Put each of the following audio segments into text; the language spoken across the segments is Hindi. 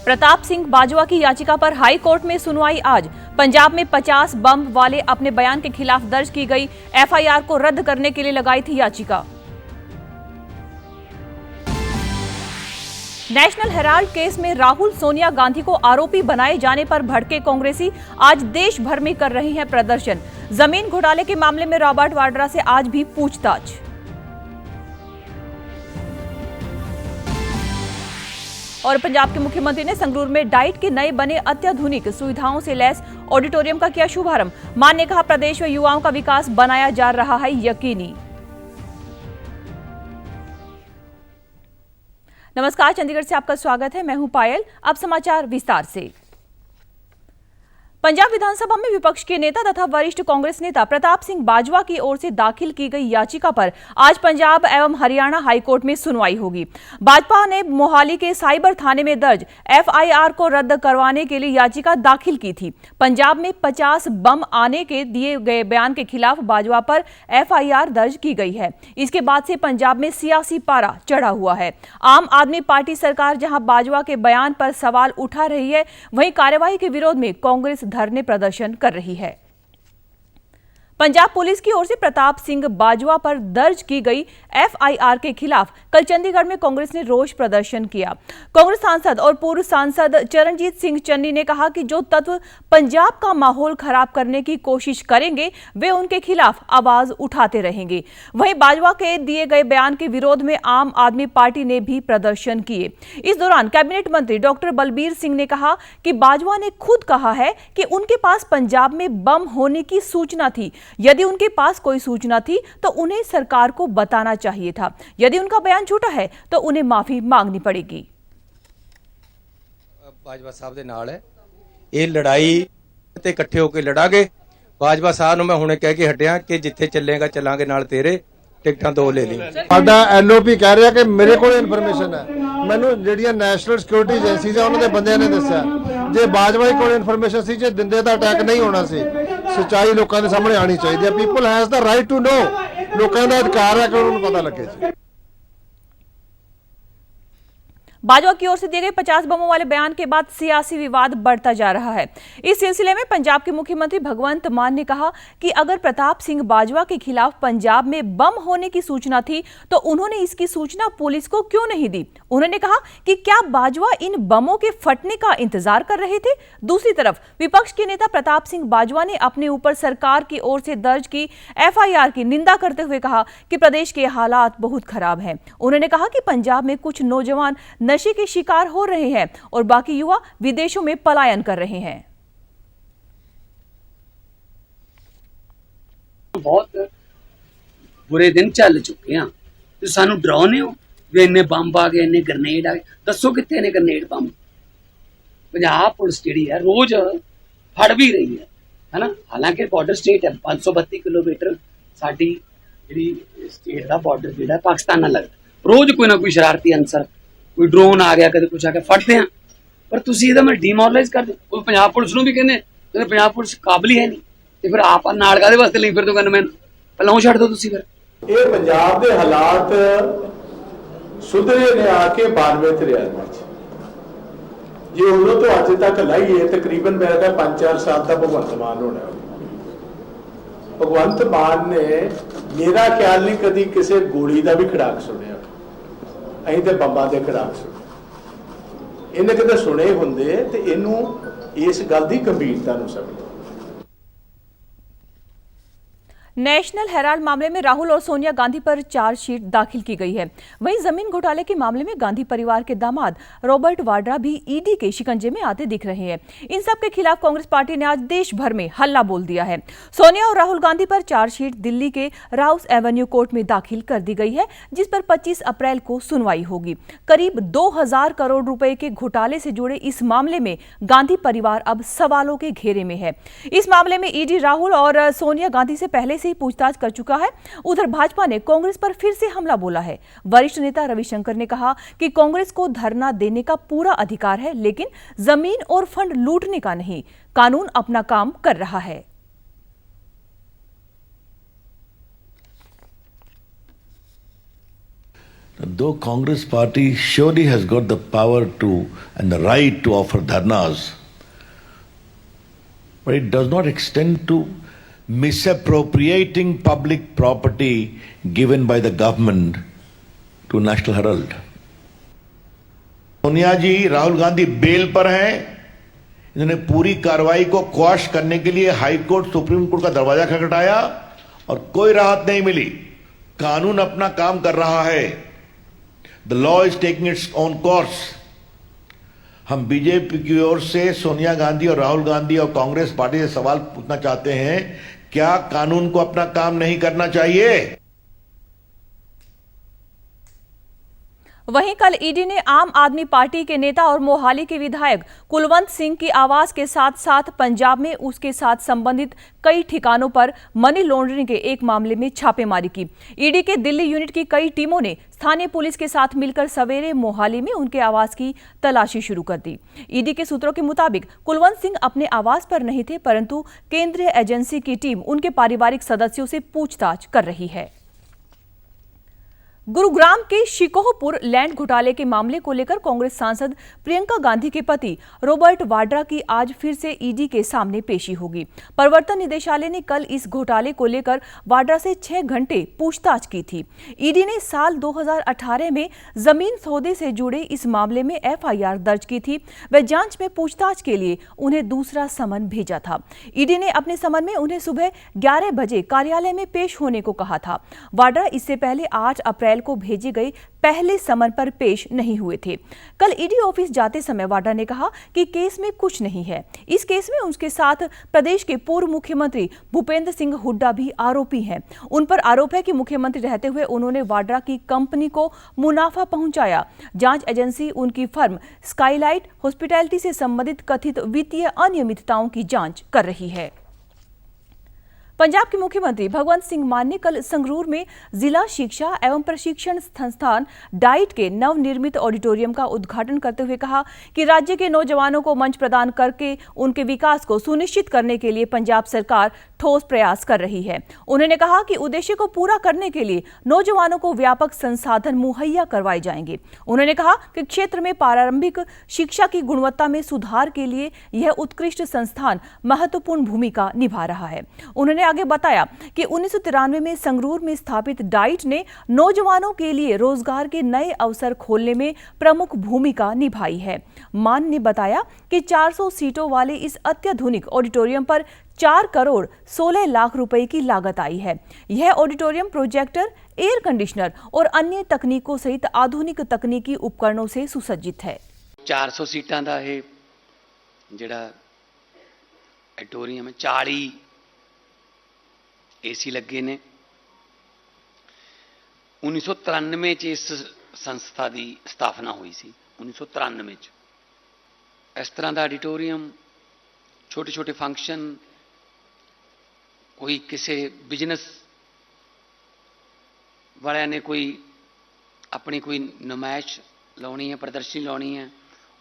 प्रताप सिंह बाजवा की याचिका पर हाई कोर्ट में सुनवाई आज। पंजाब में 50 बम वाले अपने बयान के खिलाफ दर्ज की गई एफआईआर को रद्द करने के लिए लगाई थी याचिका। नेशनल हेराल्ड केस में राहुल सोनिया गांधी को आरोपी बनाए जाने पर भड़के कांग्रेसी आज देश भर में कर रहे हैं प्रदर्शन। जमीन घोटाले के मामले में रॉबर्ट वाड्रा से आज भी पूछताछ। और पंजाब के मुख्यमंत्री ने संगरूर में डाइट के नए बने अत्याधुनिक सुविधाओं से लैस ऑडिटोरियम का किया शुभारंभ। मान ने कहा, प्रदेश में युवाओं का विकास बनाया जा रहा है यकीनी। नमस्कार, चंडीगढ़ से आपका स्वागत है। मैं हूं पायल। अब समाचार विस्तार से। पंजाब विधानसभा में विपक्ष के नेता तथा वरिष्ठ कांग्रेस नेता प्रताप सिंह बाजवा की ओर से दाखिल की गई याचिका पर आज पंजाब एवं हरियाणा हाईकोर्ट में सुनवाई होगी। भाजपा ने मोहाली के साइबर थाने में दर्ज एफआईआर को रद्द करवाने के लिए याचिका दाखिल की थी। पंजाब में 50 बम आने के दिए गए बयान के खिलाफ बाजवा पर एफआईआर दर्ज की गई है। इसके बाद से पंजाब में सियासी पारा चढ़ा हुआ है। आम आदमी पार्टी सरकार जहां बाजवा के बयान पर सवाल उठा रही है, वहीं कार्रवाई के विरोध में कांग्रेस धरने प्रदर्शन कर रही है। पंजाब पुलिस की ओर से प्रताप सिंह बाजवा पर दर्ज की गई एफआईआर के खिलाफ कल चंडीगढ़ में कांग्रेस ने रोष प्रदर्शन किया। कांग्रेस सांसद और पूर्व सांसद चरणजीत सिंह चन्नी ने कहा कि जो तत्व पंजाब का माहौल खराब करने की कोशिश करेंगे, वे उनके खिलाफ आवाज उठाते रहेंगे। वहीं बाजवा के दिए गए बयान के विरोध में आम आदमी पार्टी ने भी प्रदर्शन किए। इस दौरान कैबिनेट मंत्री डॉक्टर बलबीर सिंह ने कहा कि बाजवा ने खुद कहा है कि उनके पास पंजाब में बम होने की सूचना थी। यदि उनके पास कोई सूचना थी तो उन्हें सरकार को बताना चाहिए था। यदि उनका बयान झूठा है तो उन्हें माफी मांगनी पड़ेगी। बाजवा साहब दे नाल है ये लड़ाई ते इकट्ठे होकर लड़ांगे। बाजवा साहब ਨੂੰ ਮੈਂ ਹੁਣੇ ਕਹਿ ਕੇ ਹਟਿਆ ਕਿ ਜਿੱਥੇ ਚੱਲੇਗਾ ਚੱਲਾਂਗੇ ਨਾਲ ਤੇਰੇ ਟਿਕਟਾਂ ਦੋ ਲੈ ਲਈ। ਸਾਡਾ ਐਲਓਪੀ ਕਹਿ ਰਿਹਾ ਕਿ ਮੇਰੇ ਕੋਲ ਇਨਫੋਰਮੇਸ਼ਨ ਹੈ, ਮੈਨੂੰ ਜਿਹੜੀਆਂ ਨੈਸ਼ਨਲ ਸਿਕਿਉਰਿਟੀ ਏਜੰਸੀਜ਼ ਆ ਉਹਨਾਂ ਦੇ ਬੰਦਿਆਂ ਨੇ ਦੱਸਿਆ ਜੇ ਬਾਜਵਾ ਕੋਲ ਇਨਫੋਰਮੇਸ਼ਨ ਸੀ, ਜੇ ਦਿੰਦੇ ਤਾਂ ਅਟੈਕ ਨਹੀਂ ਹੋਣਾ ਸੀ। ਸੱਚਾਈ ਲੋਕਾਂ ਦੇ ਸਾਹਮਣੇ ਆਣੀ ਚਾਹੀਦੀ ਹੈ। People has the right to know, ਲੋਕਾਂ ਦਾ ਅਧਿਕਾਰ ਹੈ ਕਿ ਉਹਨਾਂ ਨੂੰ ਪਤਾ ਲੱਗੇ। बाजवा की ओर से दिए गए 50 बमों वाले बयान के बाद सियासी विवाद बढ़ता जा रहा है। इस सिलसिले में पंजाब के मुख्यमंत्री भगवंत मान ने कहा कि अगर प्रताप सिंह बाजवा के खिलाफ पंजाब में बम होने की सूचना थी तो उन्होंने इसकी सूचना पुलिस को क्यों नहीं दी। उन्होंने कहा कि क्या बाजवा इन बमों के फटने का इंतजार कर रहे थे। दूसरी तरफ विपक्ष के नेता प्रताप सिंह बाजवा ने अपने ऊपर सरकार की ओर से दर्ज की एफआईआर की निंदा करते हुए कहा कि प्रदेश के हालात बहुत खराब हैं। उन्होंने कहा कि पंजाब में कुछ नौजवान नशे के शिकार हो रहे हैं और बाकी युवा विदेशों में पलायन कर रहे हैं। बहुत बुरे दिन चल चुके हैं तो सानू डराउने हो भी इन्ने बंब आ गए, इन्ने ग्रनेड आ गए। दसो कितने ने ग्रनेड बंब। पंजाब पुलिस जी है रोज फड़ भी रही है ना। हालांकि बॉर्डर स्टेट है, 532 किलोमीटर साडी जिहड़ी स्टेट का बॉर्डर जिहड़ा पाकिस्तान नाल लगदा। रोज कोई ना कोई शरारती अंसर, कोई ड्रोन आ गया, कदे कुछ आ गया, फटते हैं। पर तुसीं इहदा मैं डीमोरलाइज कर दो। कोई पंजाब पुलिस नूं भी कहने ते पंजाब पुलिस काबिल ही है नहीं ते फिर आप नाल काहदे वास्ते नहीं फिर तो कहने मैं पलाओ छड्ड दो तुसीं। फिर ये पंजाब दे हालात सुधरे ने आके 92-93 में जे उदों तो अज तक लाइए तकरीबन मेरा 5-4 साल का भगवंत मान होना। भगवंत मान ने मेरा ख्याल नहीं कभी किसी गोली का भी खड़ाक सुनिया, अं तो बंबा के खड़ाक सुने। इन्हें कदे सुने होंगे तो इनू इस गल की गंभीरता समझो। नेशनल हेराल्ड मामले में राहुल और सोनिया गांधी पर चार्जशीट दाखिल की गई है। वहीं जमीन घोटाले के मामले में गांधी परिवार के दामाद रॉबर्ट वाड्रा भी ईडी के शिकंजे में आते दिख रहे हैं। इन सब के खिलाफ कांग्रेस पार्टी ने आज देश भर में हल्ला बोल दिया है। सोनिया और राहुल गांधी पर चार्जशीट दिल्ली के राउस एवेन्यू कोर्ट में दाखिल कर दी गई है, जिस पर 25 अप्रैल को सुनवाई होगी। करीब 2000 करोड़ रुपए के घोटाले से जुड़े इस मामले में गांधी परिवार अब सवालों के घेरे में है। इस मामले में ईडी राहुल और सोनिया गांधी से पहले से पूछताछ कर चुका है। उधर भाजपा ने कांग्रेस पर फिर से हमला बोला है। वरिष्ठ नेता रविशंकर ने कहा कि कांग्रेस को धरना देने का पूरा अधिकार है, लेकिन जमीन और फंड लूटने का नहीं। कानून अपना काम कर रहा है। Though Congress party surely has got the power to and the right to offer dharnas, but it does not extend to misappropriating public property given by the government to National Herald. Sonia ji, Rahul Gandhi bail पर हैं। इन्होंने पूरी कार्रवाई को क्वाश करने के लिए हाई कोर्ट, सुप्रीम कोर्ट का दरवाजा खटखटाया और कोई राहत नहीं मिली। कानून अपना काम कर रहा है। The law is taking its own course. हम बीजेपी की ओर से सोनिया गांधी और राहुल गांधी और कांग्रेस पार्टी से सवाल पूछना चाहते हैं, क्या कानून को अपना काम नहीं करना चाहिए? वहीं कल ईडी ने आम आदमी पार्टी के नेता और मोहाली के विधायक कुलवंत सिंह की आवास के साथ साथ पंजाब में उसके साथ संबंधित कई ठिकानों पर मनी लॉन्ड्रिंग के एक मामले में छापेमारी की। ईडी के दिल्ली यूनिट की कई टीमों ने स्थानीय पुलिस के साथ मिलकर सवेरे मोहाली में उनके आवास की तलाशी शुरू कर दी। ईडी के सूत्रों के मुताबिक कुलवंत सिंह अपने आवास पर नहीं थे, परंतु केंद्रीय एजेंसी की टीम उनके पारिवारिक सदस्यों से पूछताछ कर रही है। गुरुग्राम के शिकोहपुर लैंड घोटाले के मामले को लेकर कांग्रेस सांसद प्रियंका गांधी के पति रॉबर्ट वाड्रा की आज फिर से ईडी के सामने पेशी होगी। प्रवर्तन निदेशालय ने कल इस घोटाले को लेकर वाड्रा से 6 घंटे पूछताछ की थी। ईडी ने साल 2018 में जमीन सौदे से जुड़े इस मामले में एफआईआर दर्ज की थी। वह जांच में पूछताछ के लिए उन्हें दूसरा समन भेजा था। ईडी ने अपने समन में उन्हें सुबह 11 बजे कार्यालय में पेश होने को कहा था। वाड्रा इससे पहले 8 अप्रैल को भेजे गए पहले समन पर पेश नहीं हुए थे। कल ईडी ऑफिस जाते समय वाड्रा ने कहा कि केस में कुछ नहीं है। इस केस में उसके साथ प्रदेश के पूर्व मुख्यमंत्री भूपेंद्र सिंह हुड्डा भी आरोपी हैं। उन पर आरोप है कि मुख्यमंत्री रहते हुए उन्होंने वाड्रा की कंपनी को मुनाफा पहुंचाया। जांच एजेंसी उनकी फर्म स्काईलाइट हॉस्पिटैलिटी से संबंधित कथित वित्तीय अनियमितताओं की जांच कर रही है। पंजाब के मुख्यमंत्री भगवंत सिंह मान ने कल संगरूर में जिला शिक्षा एवं प्रशिक्षण संस्थान डाइट के नवनिर्मित ऑडिटोरियम का उद्घाटन करते हुए कहा कि राज्य के नौजवानों को मंच प्रदान करके उनके विकास को सुनिश्चित करने के लिए पंजाब सरकार ठोस प्रयास कर रही है। उन्होंने कहा कि उद्देश्य को पूरा करने के लिए नौजवानों को व्यापक संसाधन मुहैया करवाए जाएंगे। उन्होंने कहा कि क्षेत्र में प्रारंभिक शिक्षा की गुणवत्ता में सुधार के लिए यह उत्कृष्ट संस्थान महत्वपूर्ण भूमिका निभा रहा है। उन्होंने आगे बताया कि 1993 में संगरूर में स्थापित डाइट ने नौजवानों के लिए रोजगार के नए अवसर खोलने में प्रमुख भूमिका निभाई है। मान ने बताया कि 400 सीटों वाले इस अत्याधुनिक ऑडिटोरियम पर 4 करोड़ 16 लाख रुपए की लागत आई है। यह ऑडिटोरियम प्रोजेक्टर, एयर कंडीशनर और अन्य तकनीकों सहित आधुनिक तकनीकी उपकरणों से सुसज्जित है। 400 सीटां दा ये जिहड़ा ऑडिटोरियम है, 40 एसी लगे ने। 1993 च इस संस्था की स्थापना हुई सी। 1993 च इस तरह का ऑडिटोरियम, छोटे छोटे फंक्शन, कोई किसी बिजनेस वाले ने कोई अपनी कोई नुमाइश लानी है, प्रदर्शनी लानी है,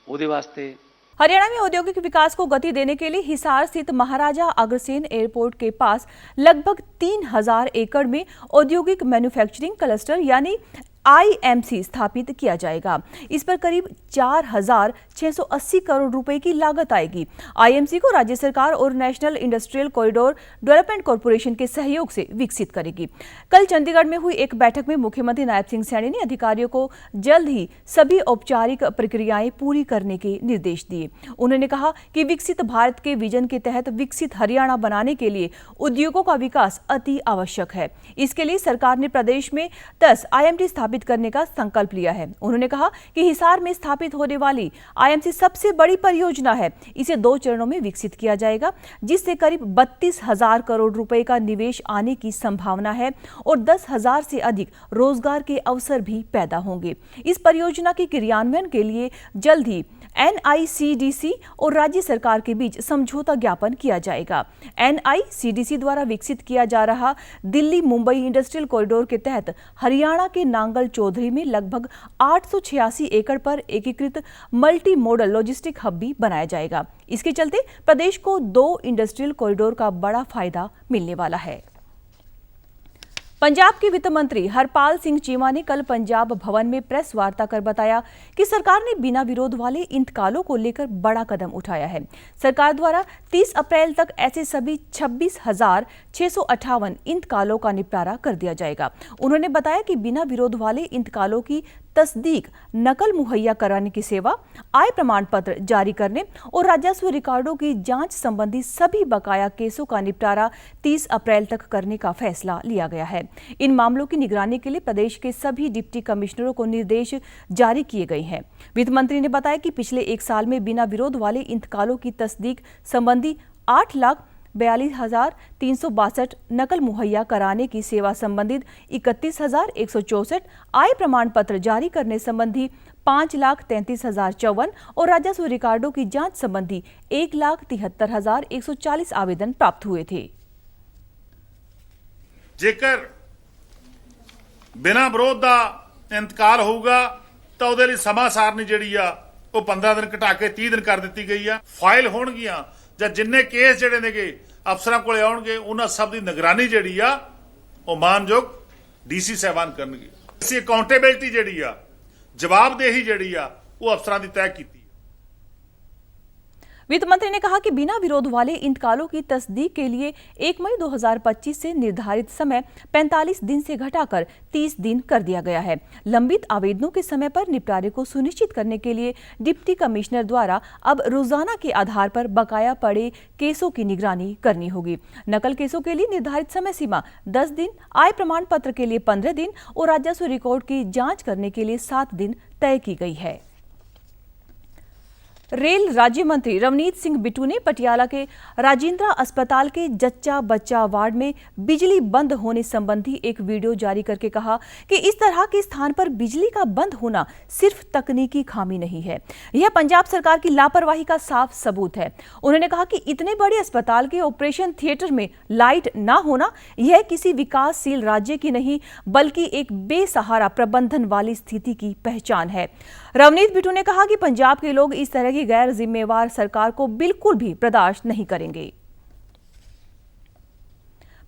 उहदे वास्ते। हरियाणा में औद्योगिक विकास को गति देने के लिए हिसार स्थित महाराजा अग्रसेन एयरपोर्ट के पास लगभग 3000 एकड़ में औद्योगिक मैन्युफैक्चरिंग क्लस्टर यानी आईएमसी स्थापित किया जाएगा। इस पर करीब 4680 करोड़ रुपए की लागत आएगी। आईएमसी को राज्य सरकार और national industrial corridor development corporation के सहयोग से विकसित करेगी। कल चंडीगढ़ में हुई एक बैठक में मुख्यमंत्री नायब सिंह सैनी ने अधिकारियों को जल्द ही सभी औपचारिक प्रक्रियाएं पूरी करने के निर्देश दिए। उन्होंने कहा कि विकसित भारत के विजन के तहत विकसित हरियाणा बनाने के लिए उद्योगों का विकास अति आवश्यक है। इसके लिए सरकार ने प्रदेश में 10 आईएमटी स्थापित करने का संकल्प लिया है। उन्होंने कहा कि हिसार में स्थापित होने वाली आईएमसी सबसे बड़ी परियोजना है। इसे 2 चरणों में विकसित किया जाएगा, जिससे करीब 32,000 करोड़ रुपए का निवेश आने की संभावना है और 10,000 से अधिक रोजगार के अवसर भी पैदा होंगे। इस परियोजना के क्रियान्वयन के लिए जल्द ही एनआईसीडीसी और राज्य सरकार के बीच समझौता ज्ञापन किया जाएगा। एनआईसीडीसी द्वारा विकसित किया जा रहा दिल्ली मुंबई इंडस्ट्रियल कॉरिडोर के तहत हरियाणा के नांगल चौधरी में लगभग 886 एकड़ पर एकीकृत मल्टी मॉडल लॉजिस्टिक हब भी बनाया जाएगा। इसके चलते प्रदेश को 2 इंडस्ट्रियल कॉरिडोर का बड़ा फायदा मिलने वाला है। पंजाब के वित्त मंत्री हरपाल सिंह चीमा ने कल पंजाब भवन में प्रेस वार्ता कर बताया कि सरकार ने बिना विरोध वाले इंतकालों को लेकर बड़ा कदम उठाया है। सरकार द्वारा 30 अप्रैल तक ऐसे सभी 26,658 इंतकालों का निपटारा कर दिया जाएगा। उन्होंने बताया कि बिना विरोध वाले इंतकालों की तस्दीक, नकल मुहैया कराने की सेवा, आय प्रमाण पत्र जारी करने और राजस्व रिकॉर्डों की जांच संबंधी सभी बकाया केसों का निपटारा 30 अप्रैल तक करने का फैसला लिया गया है। इन मामलों की निगरानी के लिए प्रदेश के सभी डिप्टी कमिश्नरों को निर्देश जारी किए गए हैं। वित्त मंत्री ने बताया कि पिछले एक साल में बिना विरोध वाले इंतकालों की तस्दीक संबंधी 8,42,362 नकल मुहैया कराने की सेवा संबंधित 31,164, आय प्रमाण पत्र जारी करने संबंधी 5,33,054 और राजस्व रिकॉर्डों की जांच संबंधी 1,73,140 आवेदन प्राप्त हुए थे। जेकर बिना विरोध का इंतकाल होगा तो ਉਹਦੇ ਲਈ ਸਮਾਂ ਸਾਰਨੀ ਜਿਹੜੀ ਆ ਉਹ 15 ਦਿਨ ਘਟਾ ਕੇ 30 ਦਿਨ ਕਰ ਦਿੱਤੀ ਗਈ ਆ। ਫਾਈਲ ਹੋਣਗੀਆਂ ਜਾਂ ਜਿੰਨੇ ਕੇਸ ਜਿਹੜੇ ਨੇਗੇ ਅਫਸਰਾਂ ਕੋਲੇ ਆਉਣਗੇ ਉਹਨਾਂ ਸਭ ਦੀ ਨਿਗਰਾਨੀ ਜਿਹੜੀ ਆ ਉਹ ਮਾਨਯੋਗ ਡੀਸੀ ਸਾਹਿਬਾਨ ਕਰਨਗੇ। ਅਸੀਂ ਅਕਾਊਂਟੇਬਿਲਟੀ ਜਿਹੜੀ ਆ, ਜਵਾਬਦੇਹੀ ਜਿਹੜੀ ਆ ਉਹ ਅਫਸਰਾਂ ਦੀ ਤੈਅ ਕੀਤੀ। वित्त मंत्री ने कहा कि बिना विरोध वाले इंतकालों की तस्दीक के लिए 1 मई 2025 से निर्धारित समय 45 दिन से घटाकर 30 दिन कर दिया गया है। लंबित आवेदनों के समय पर निपटारे को सुनिश्चित करने के लिए डिप्टी कमिश्नर द्वारा अब रोजाना के आधार पर बकाया पड़े केसों की निगरानी करनी होगी। नकल केसों के लिए निर्धारित समय सीमा 10 दिन, आय प्रमाण पत्र के लिए 15 दिन और राजस्व रिकॉर्ड की जांच करने के लिए 7 दिन तय की गई है। रेल राज्य मंत्री रवनीत सिंह बिट्टू ने पटियाला के राजेंद्रा अस्पताल के जच्चा बच्चा वार्ड में बिजली बंद होने संबंधी एक वीडियो जारी करके कहा कि इस तरह के स्थान पर बिजली का बंद होना सिर्फ तकनीकी खामी नहीं है, यह पंजाब सरकार की लापरवाही का साफ सबूत है। उन्होंने कहा कि इतने बड़े अस्पताल के ऑपरेशन थिएटर में लाइट न होना यह किसी विकासशील राज्य की नहीं बल्कि एक बेसहारा प्रबंधन वाली स्थिति की पहचान है। रवनीत बिट्टू ने कहा कि पंजाब के लोग इस तरह की गैर जिम्मेवार सरकार को बिल्कुल भी बर्दाश्त नहीं करेंगे।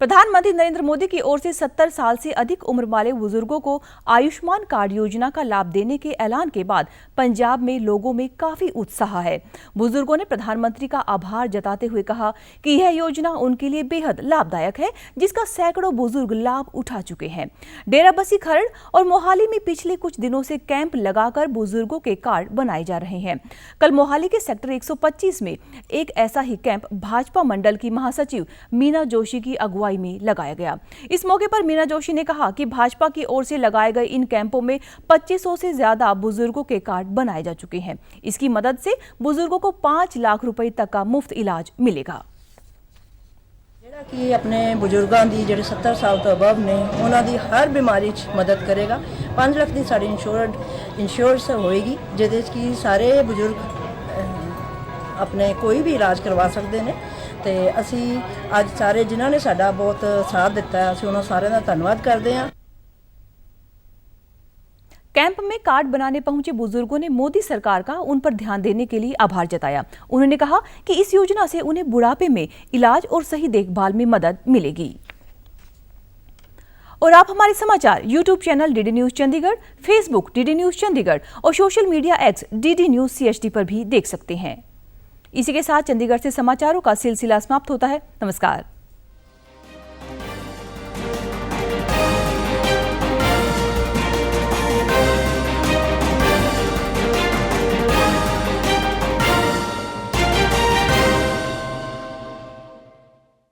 प्रधानमंत्री नरेंद्र मोदी की ओर से 70 साल से अधिक उम्र वाले बुजुर्गों को आयुष्मान कार्ड योजना का लाभ देने के ऐलान के बाद पंजाब में लोगों में काफी उत्साह है। बुजुर्गों ने प्रधानमंत्री का आभार जताते हुए कहा कि यह योजना उनके लिए बेहद लाभदायक है, जिसका सैकड़ों बुजुर्ग लाभ उठा चुके हैं। डेराबस्सी खरड़ और मोहाली में पिछले कुछ दिनों से कैंप लगाकर बुजुर्गों के कार्ड बनाए जा रहे हैं। कल मोहाली के सेक्टर 125 में एक ऐसा ही कैंप भाजपा मंडल की महासचिव मीना जोशी की अगुवाई में लगाया गया। इस मौके पर मीना जोशी ने कहा कि भाजपा की ओर से लगाए गए इन कैंपों में 2500 से ज्यादा बुजुर्गों के कार्ड बनाए जा चुके हैं। इसकी मदद से बुजुर्गों को 5 लाख रुपए तक का मुफ्त इलाज मिलेगा। ਜਿਹੜਾ ਕਿ ਆਪਣੇ ਬਜ਼ੁਰਗਾਂ ਦੀ ਜਿਹੜੇ 70 ਸਾਲ ਤੋਂ ਅਬਵ ਨੇ ਉਹਨਾਂ ਦੀ ਹਰ ਬਿਮਾਰੀ 'ਚ ਮਦਦ ਕਰੇਗਾ। 5 ਲੱਖ ਦੀ ਸਾਡੀ ਇੰਸ਼ੋਰੈਂਸ ਹੋਏਗੀ, ਜਿਹਦੇ 'ਚ ਕਿ ਸਾਰੇ ਬਜ਼ੁਰਗ ਆਪਣੇ ਕੋਈ ਵੀ ਇਲਾਜ ਕਰਵਾ ਸਕਦੇ ਨੇ। ਤੇ ਅਸੀਂ ਅੱਜ ਸਾਰੇ ਜਿਨ੍ਹਾਂ ਨੇ ਸਾਡਾ ਬਹੁਤ ਸਾਥ ਦਿੱਤਾ ਹੈ, ਅਸੀਂ ਉਹਨਾਂ ਸਾਰਿਆਂ ਦਾ ਧੰਨਵਾਦ ਕਰਦੇ ਹਾਂ। कैंप में कार्ड बनाने पहुंचे बुजुर्गों ने मोदी सरकार का उन पर ध्यान देने के लिए आभार जताया। उन्होंने कहा कि इस योजना से उन्हें बुढ़ापे में इलाज और सही देखभाल में मदद मिलेगी। और आप हमारे समाचार YouTube channel DD news Chandigarh, Facebook DD news Chandigarh और social media X DD news CHD पर भी देख सकते हैं। इसी के साथ चंडीगढ़ से समाचारों का सिलसिला समाप्त होता है। नमस्कार।